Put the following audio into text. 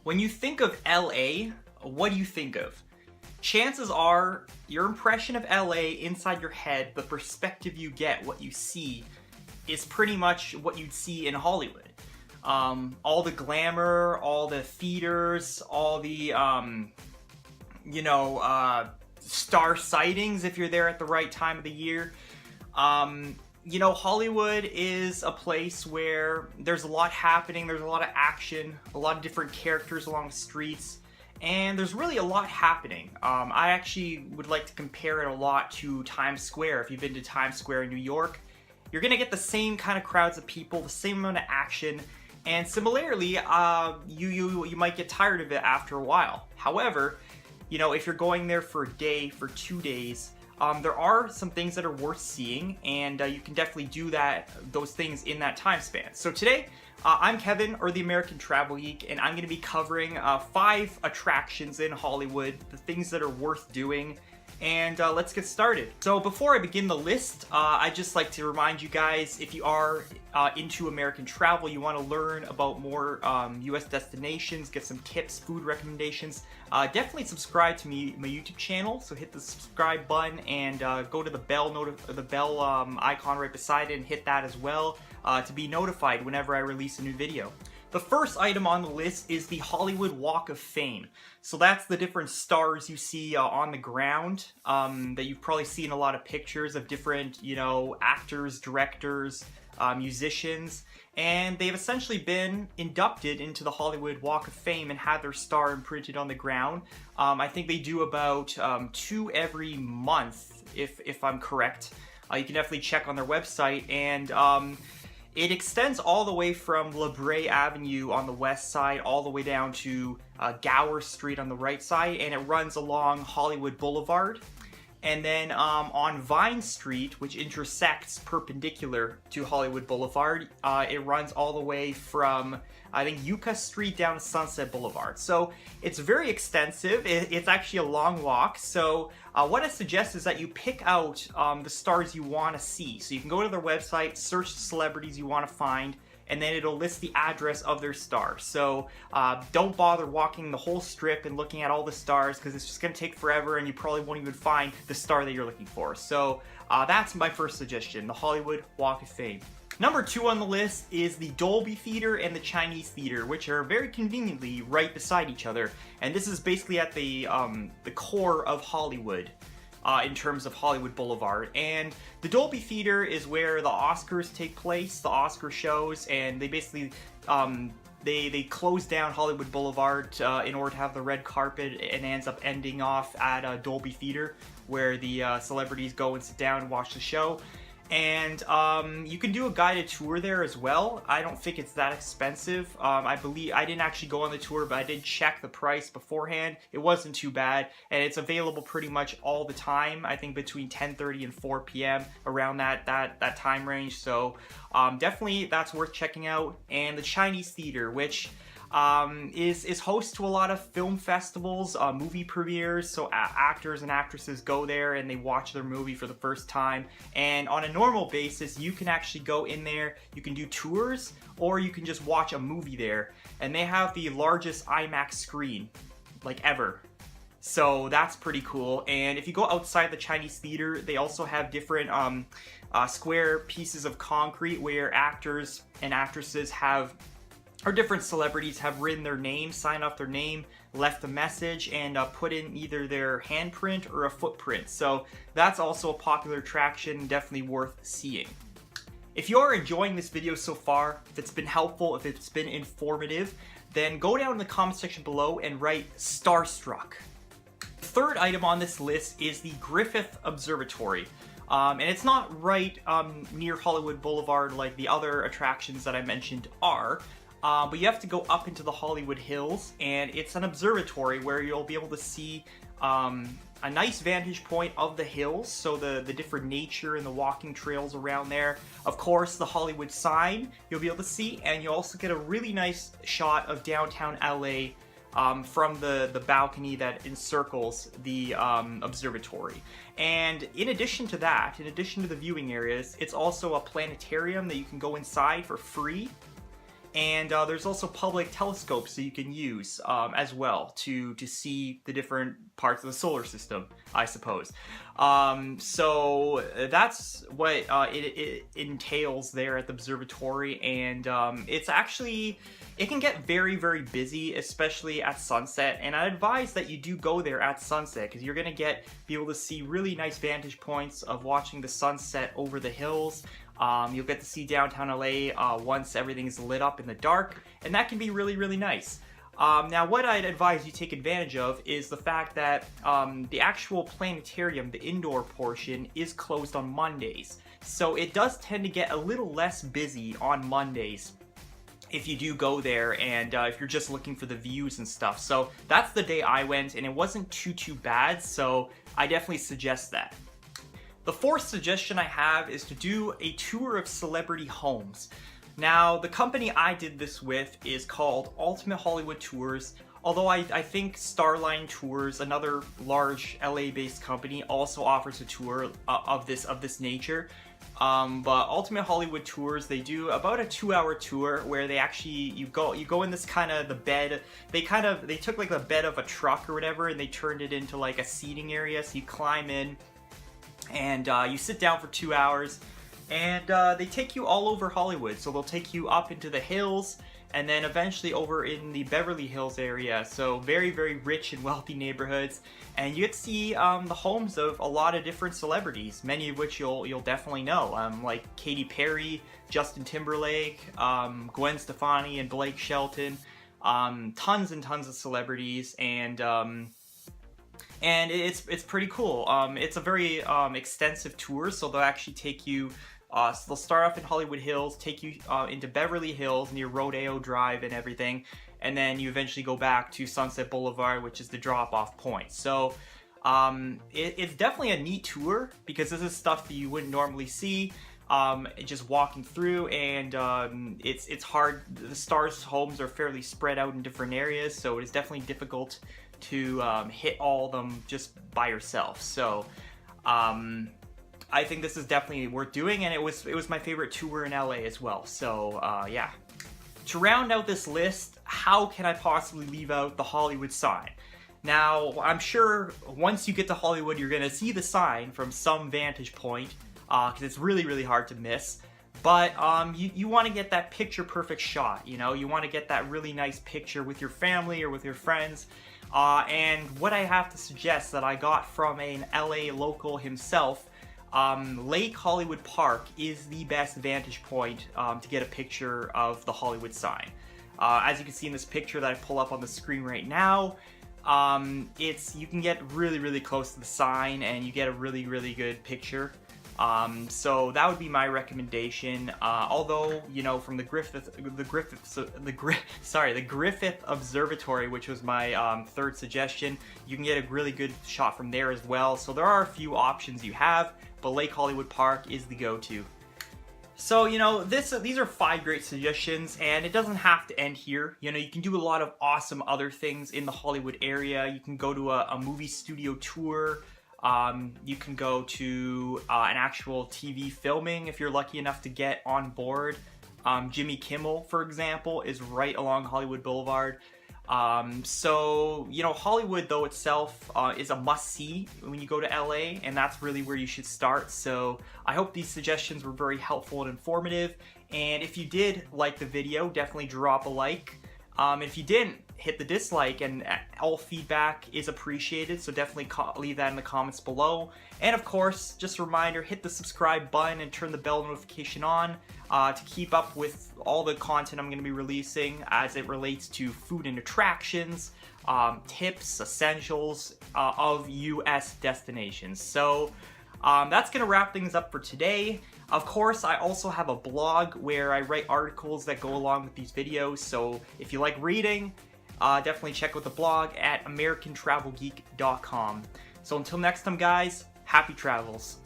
When you think of LA, what do you think of? Chances are your impression of LA inside your head, the perspective you get, what you see, is pretty much what you'd see in Hollywood. All the glamour, all the theaters, all the, star sightings if you're there at the right time of the year. Hollywood is a place where there's a lot happening, there's a lot of action, a lot of different characters along the streets, and there's really a lot happening. I actually would like to compare it a lot to Times Square. If you've been to Times Square in New York, you're gonna get the same kind of crowds of people, the same amount of action, and similarly, you might get tired of it after a while. However, if you're going there for a day, for 2 days, there are some things that are worth seeing, and you can definitely do those things in that time span. So today, I'm Kevin, or the American Travel Geek, and I'm going to be covering 5 attractions in Hollywood, the things that are worth doing, and let's get started. So before I begin the list, I'd just like to remind you guys, if you are into American travel, you want to learn about more US destinations, get some tips, food recommendations, definitely subscribe to my YouTube channel. So hit the subscribe button and go to the bell icon right beside it and hit that as well to be notified whenever I release a new video. The first item on the list is the Hollywood Walk of Fame. So that's the different stars you see on the ground that you've probably seen a lot of pictures of different, actors, directors, musicians, and they've essentially been inducted into the Hollywood Walk of Fame and had their star imprinted on the ground. I think they do about 2 every month, if I'm correct. You can definitely check on their website, and it extends all the way from La Brea Avenue on the west side all the way down to Gower Street on the right side, and it runs along Hollywood Boulevard. And then on Vine Street, which intersects perpendicular to Hollywood Boulevard, it runs all the way from, I think, Yucca Street down to Sunset Boulevard. So it's very extensive. It's actually a long walk. So what I suggest is that you pick out the stars you want to see. So you can go to their website, search the celebrities you want to find, and then it'll list the address of their star. So don't bother walking the whole strip and looking at all the stars, because it's just going to take forever and you probably won't even find the star that you're looking for. So that's my first suggestion, the Hollywood Walk of Fame. Number 2 on the list is the Dolby Theatre and the Chinese Theatre, which are very conveniently right beside each other. And this is basically at the core of Hollywood. In terms of Hollywood Boulevard. And the Dolby Theatre is where the Oscars take place, the Oscar shows, and they basically they close down Hollywood Boulevard in order to have the red carpet, and ends up ending off at Dolby Theatre, where the celebrities go and sit down and watch the show. And you can do a guided tour there as well. I don't think it's that expensive. I didn't actually go on the tour, but I did check the price beforehand. It wasn't too bad, and it's available pretty much all the time. I think between 10:30 and 4 p.m. around that time range. So definitely that's worth checking out. And the Chinese Theatre, which is host to a lot of film festivals, movie premieres, so actors and actresses go there and they watch their movie for the first time. And on a normal basis, you can actually go in there, you can do tours, or you can just watch a movie there. And they have the largest IMAX screen, like, ever. So that's pretty cool. And if you go outside the Chinese Theatre, they also have different square pieces of concrete where actors and actresses or different celebrities have written their name, signed off their name, left a message, and put in either their handprint or a footprint. So that's also a popular attraction, definitely worth seeing. If you are enjoying this video so far, if it's been helpful, if it's been informative, then go down in the comment section below and write Starstruck. The third item on this list is the Griffith Observatory. And it's not right near Hollywood Boulevard like the other attractions that I mentioned are. But you have to go up into the Hollywood Hills, and it's an observatory where you'll be able to see a nice vantage point of the hills, so the different nature and the walking trails around there. Of course, the Hollywood sign you'll be able to see, and you'll also get a really nice shot of downtown LA from the balcony that encircles the observatory. And in addition to that, in addition to the viewing areas, it's also a planetarium that you can go inside for free. And there's also public telescopes that you can use as well to see the different parts of the solar system, I suppose. So that's what it entails there at the observatory, and it's actually, it can get very, very busy, especially at sunset, and I advise that you do go there at sunset, because you're going to be able to see really nice vantage points of watching the sunset over the hills. You'll get to see downtown LA once everything is lit up in the dark, and that can be really, really nice. Now, what I'd advise you take advantage of is the fact that the actual planetarium, the indoor portion, is closed on Mondays. So it does tend to get a little less busy on Mondays if you do go there, and if you're just looking for the views and stuff. So that's the day I went, and it wasn't too bad, so I definitely suggest that. The fourth suggestion I have is to do a tour of celebrity homes. Now, the company I did this with is called Ultimate Hollywood Tours, although I think Starline Tours, another large LA-based company, also offers a tour of this nature. But Ultimate Hollywood Tours, they do about a 2-hour tour where they actually, you go in this kind of the bed, they took like the bed of a truck or whatever, and they turned it into like a seating area, so you climb in, and you sit down for 2 hours, and they take you all over Hollywood. So they'll take you up into the hills, and then eventually over in the Beverly Hills area, so very, very rich and wealthy neighborhoods, and you get to see the homes of a lot of different celebrities, many of which you'll definitely know, like Katy Perry, Justin Timberlake, Gwen Stefani and Blake Shelton, tons and tons of celebrities, and it's pretty cool. It's a very extensive tour, so they'll actually take you, so they'll start off in Hollywood Hills, take you into Beverly Hills near Rodeo Drive and everything, and then you eventually go back to Sunset Boulevard, which is the drop-off point. So it's definitely a neat tour, because this is stuff that you wouldn't normally see just walking through, and it's hard. The stars' homes are fairly spread out in different areas, so it is definitely difficult to hit all of them just by yourself. So I think this is definitely worth doing, and it was my favorite tour in LA as well. So yeah. To round out this list, how can I possibly leave out the Hollywood sign? Now, I'm sure once you get to Hollywood, you're gonna see the sign from some vantage point, because it's really, really hard to miss. But you want to get that picture-perfect shot, you know? You want to get that really nice picture with your family or with your friends. And what I have to suggest that I got from an LA local himself, Lake Hollywood Park is the best vantage point to get a picture of the Hollywood sign. As you can see in this picture that I pull up on the screen right now, you can get really, really close to the sign, and you get a really, really good picture. So that would be my recommendation. Although, you know, from the Griffith Observatory, which was my third suggestion, you can get a really good shot from there as well. So there are a few options you have, but Lake Hollywood Park is the go-to. So, you know, these are 5 great suggestions, and it doesn't have to end here. You know, you can do a lot of awesome other things in the Hollywood area. You can go to a movie studio tour. You can go to an actual TV filming if you're lucky enough to get on board. Jimmy Kimmel, for example, is right along Hollywood Boulevard. So, you know, Hollywood, though, itself is a must-see when you go to LA, and that's really where you should start. So I hope these suggestions were very helpful and informative, and if you did like the video, definitely drop a like. If you didn't, hit the dislike, and all feedback is appreciated, so definitely leave that in the comments below. And of course, just a reminder, hit the subscribe button and turn the bell notification on to keep up with all the content I'm going to be releasing as it relates to food and attractions, tips, essentials of US destinations. So that's going to wrap things up for today. Of course, I also have a blog where I write articles that go along with these videos, so if you like reading, definitely check out the blog at americantravelgeek.com. So until next time, guys, happy travels.